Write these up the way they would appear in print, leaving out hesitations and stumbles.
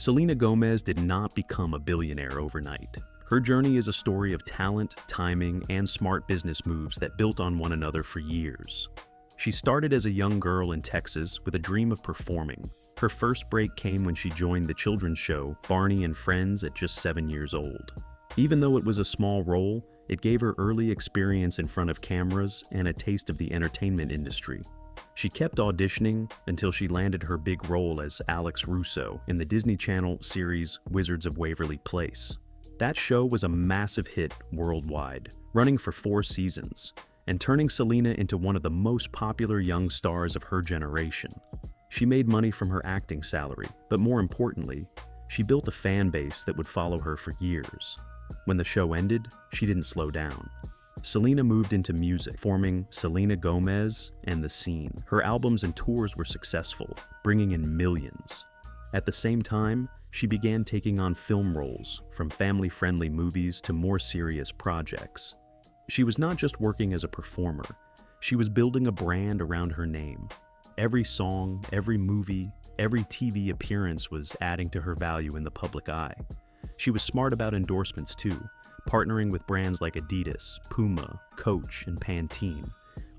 Selena Gomez did not become a billionaire overnight. Her journey is a story of talent, timing, and smart business moves that built on one another for years. She started as a young girl in Texas with a dream of performing. Her first break came when she joined the children's show Barney and Friends at just 7 years old. Even though it was a small role, it gave her early experience in front of cameras and a taste of the entertainment industry. She kept auditioning until she landed her big role as Alex Russo in the Disney Channel series Wizards of Waverly Place. That show was a massive hit worldwide, running for 4 seasons, and turning Selena into one of the most popular young stars of her generation. She made money from her acting salary, but more importantly, she built a fan base that would follow her for years. When the show ended, she didn't slow down. Selena moved into music, forming Selena Gomez and The Scene. Her albums and tours were successful, bringing in millions. At the same time, she began taking on film roles, from family-friendly movies to more serious projects. She was not just working as a performer, she was building a brand around her name. Every song, every movie, every TV appearance was adding to her value in the public eye. She was smart about endorsements too, partnering with brands like Adidas, Puma, Coach, and Pantene,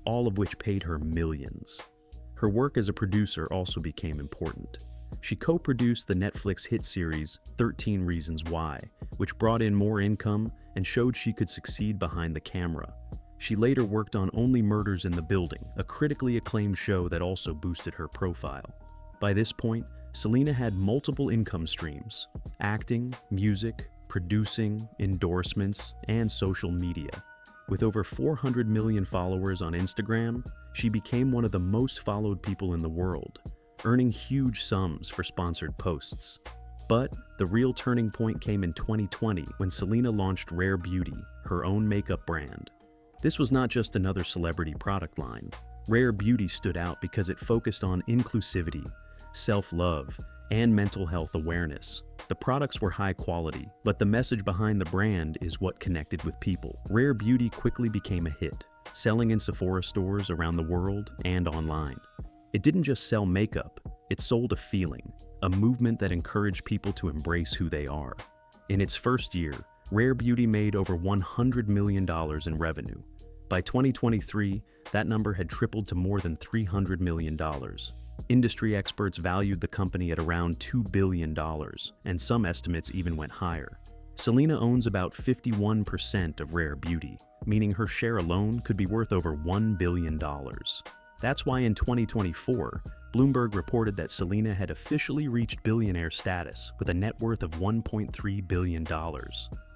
all of which paid her millions. Her work as a producer also became important. She co-produced the Netflix hit series 13 Reasons Why, which brought in more income and showed she could succeed behind the camera. She later worked on Only Murders in the Building, a critically acclaimed show that also boosted her profile. By this point, Selena had multiple income streams: acting, music, producing, endorsements, and social media. With over 400 million followers on Instagram, she became one of the most followed people in the world, earning huge sums for sponsored posts. But the real turning point came in 2020 when Selena launched Rare Beauty, her own makeup brand. This was not just another celebrity product line. Rare Beauty stood out because it focused on inclusivity, self-love, and mental health awareness. The products were high quality, but the message behind the brand is what connected with people. Rare Beauty quickly became a hit, selling in Sephora stores around the world and online. It didn't just sell makeup, it sold a feeling, a movement that encouraged people to embrace who they are. In its first year, Rare Beauty made over $100 million in revenue. By 2023, that number had tripled to more than $300 million. Industry experts valued the company at around $2 billion, and some estimates even went higher. Selena owns about 51% of Rare Beauty, meaning her share alone could be worth over $1 billion. That's why in 2024, Bloomberg reported that Selena had officially reached billionaire status with a net worth of $1.3 billion.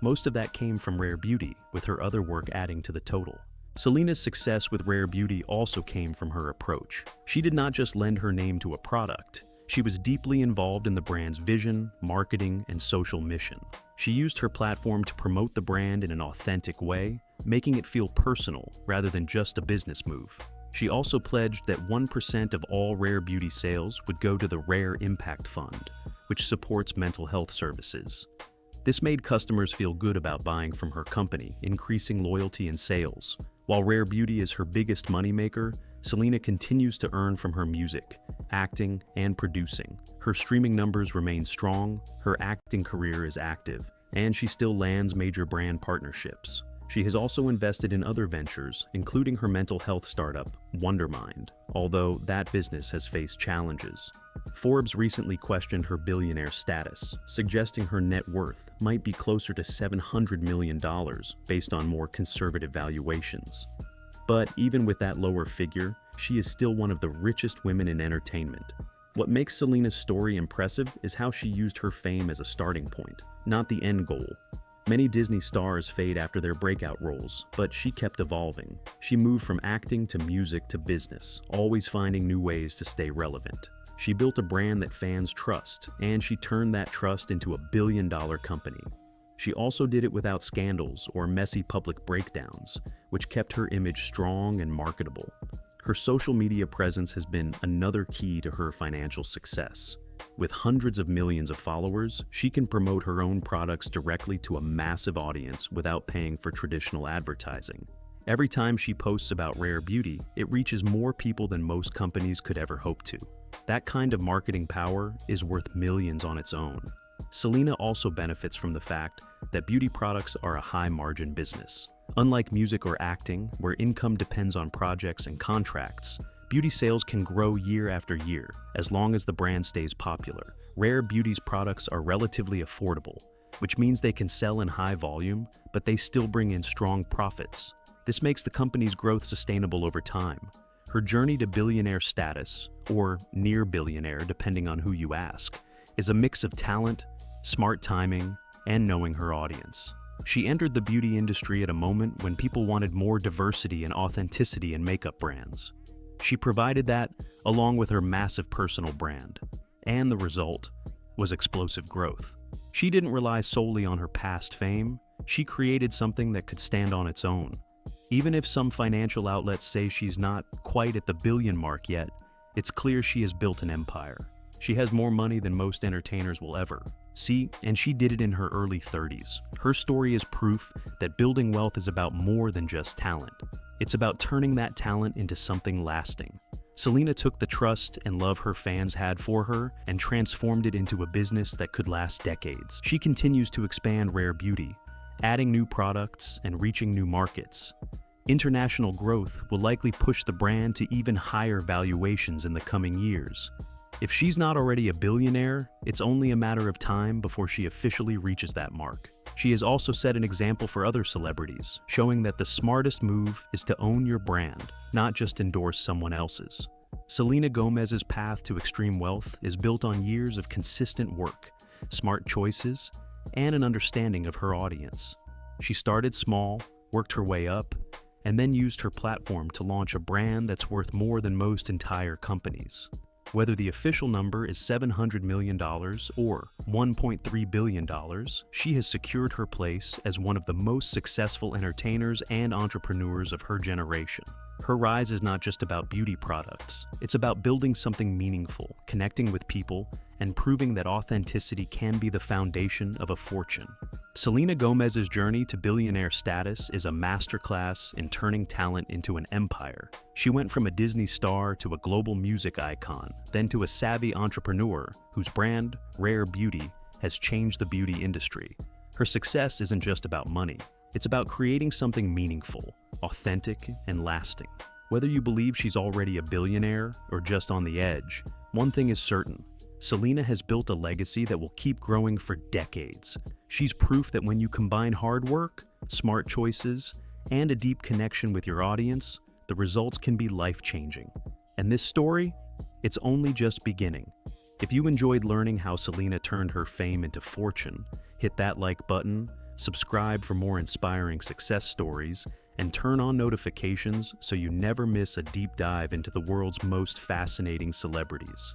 Most of that came from Rare Beauty, with her other work adding to the total. Selena's success with Rare Beauty also came from her approach. She did not just lend her name to a product. She was deeply involved in the brand's vision, marketing, and social mission. She used her platform to promote the brand in an authentic way, making it feel personal rather than just a business move. She also pledged that 1% of all Rare Beauty sales would go to the Rare Impact Fund, which supports mental health services. This made customers feel good about buying from her company, increasing loyalty and sales. While Rare Beauty is her biggest moneymaker, Selena continues to earn from her music, acting, and producing. Her streaming numbers remain strong, her acting career is active, and she still lands major brand partnerships. She has also invested in other ventures, including her mental health startup, Wondermind, although that business has faced challenges. Forbes recently questioned her billionaire status, suggesting her net worth might be closer to $700 million based on more conservative valuations. But even with that lower figure, she is still one of the richest women in entertainment. What makes Selena's story impressive is how she used her fame as a starting point, not the end goal. Many Disney stars fade after their breakout roles, but she kept evolving. She moved from acting to music to business, always finding new ways to stay relevant. She built a brand that fans trust, and she turned that trust into a billion-dollar company. She also did it without scandals or messy public breakdowns, which kept her image strong and marketable. Her social media presence has been another key to her financial success. With hundreds of millions of followers, she can promote her own products directly to a massive audience without paying for traditional advertising. Every time she posts about Rare Beauty, it reaches more people than most companies could ever hope to. That kind of marketing power is worth millions on its own. Selena also benefits from the fact that beauty products are a high-margin business. Unlike music or acting, where income depends on projects and contracts, beauty sales can grow year after year, as long as the brand stays popular. Rare Beauty's products are relatively affordable, which means they can sell in high volume, but they still bring in strong profits. This makes the company's growth sustainable over time. Her journey to billionaire status, or near billionaire depending on who you ask, is a mix of talent, smart timing, and knowing her audience. She entered the beauty industry at a moment when people wanted more diversity and authenticity in makeup brands. She provided that along with her massive personal brand, and the result was explosive growth. She didn't rely solely on her past fame, she created something that could stand on its own. Even if some financial outlets say she's not quite at the billion mark yet, it's clear she has built an empire. She has more money than most entertainers will ever see, and she did it in her early 30s. Her story is proof that building wealth is about more than just talent. It's about turning that talent into something lasting. Selena took the trust and love her fans had for her and transformed it into a business that could last decades. She continues to expand Rare Beauty, adding new products and reaching new markets. International growth will likely push the brand to even higher valuations in the coming years. If she's not already a billionaire, it's only a matter of time before she officially reaches that mark. She has also set an example for other celebrities, showing that the smartest move is to own your brand, not just endorse someone else's. Selena Gomez's path to extreme wealth is built on years of consistent work, smart choices, and an understanding of her audience. She started small, worked her way up, and then used her platform to launch a brand that's worth more than most entire companies. Whether the official number is $700 million or $1.3 billion, she has secured her place as one of the most successful entertainers and entrepreneurs of her generation. Her rise is not just about beauty products. It's about building something meaningful, connecting with people, and proving that authenticity can be the foundation of a fortune. Selena Gomez's journey to billionaire status is a masterclass in turning talent into an empire. She went from a Disney star to a global music icon, then to a savvy entrepreneur whose brand, Rare Beauty, has changed the beauty industry. Her success isn't just about money. It's about creating something meaningful, authentic, and lasting. Whether you believe she's already a billionaire or just on the edge, one thing is certain. Selena has built a legacy that will keep growing for decades. She's proof that when you combine hard work, smart choices, and a deep connection with your audience, the results can be life-changing. And this story? It's only just beginning. If you enjoyed learning how Selena turned her fame into fortune, hit that like button, subscribe for more inspiring success stories, and turn on notifications so you never miss a deep dive into the world's most fascinating celebrities.